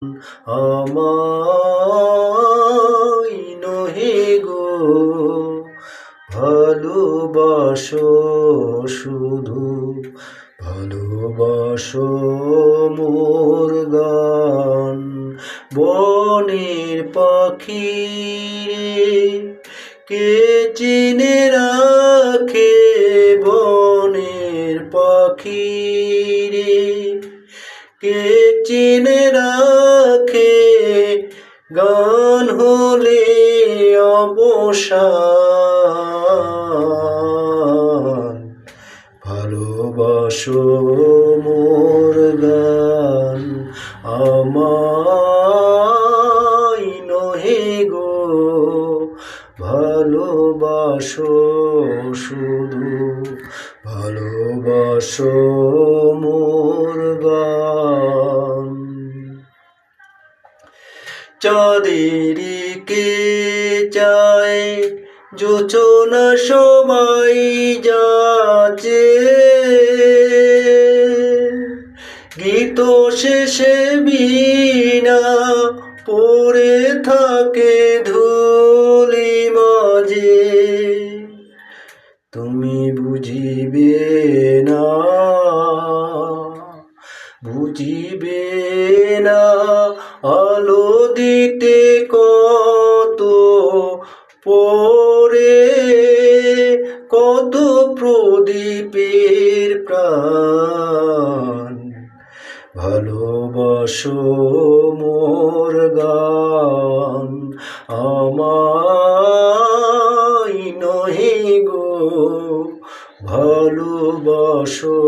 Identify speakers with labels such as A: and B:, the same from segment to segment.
A: আমায় নহে গো ভালোবাসো শুধু, ভালোবাসো মোর গান। বনের পাখি রে কে চিনে রাখে, বনের পাখি রে কে চিনে রাখে, গান হলে অবসান। ভালোবাসো মোর গান, আমায় নহে গো ভালোবাসো শুধু, ভালোবাসো মোর গান। চাঁদেরকে চায় যোচনা সবাই যাচে, গীত শেষে বীণা পড়ে থাকে ধূলি মাঝে। তুমি বুঝিবে না, বুঝিবে না, আলো দিতে কত পরে, কত প্রদীপের প্রাণ। ভালোবাসো মোর গান, আমায় নহে গো ভালোবাসো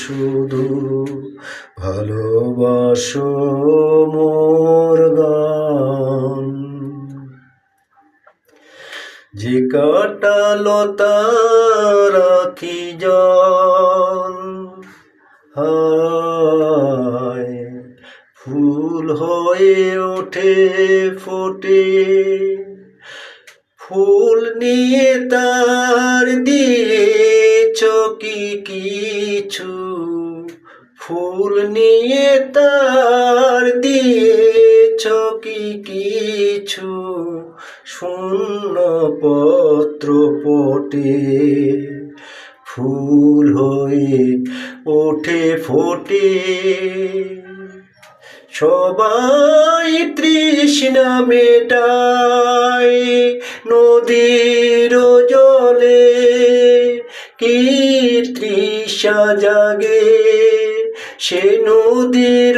A: শুধু, ভালোবাসো মোর গান। যে কাটা লতা রাখি জল, হায় ফুল হয়ে ওঠে ফোটে, ফুল নিয়ে তার দিয়েছ কি কিছু, ফুল নিয়ে তার দিয়েছ কি কিছু, শূন্য পত্র পটে ফুল হয়ে ওঠে ফোটে। সবাই তৃষ্ণা মেটায় নদীর জলে, কি তৃষা জাগে সে নদীর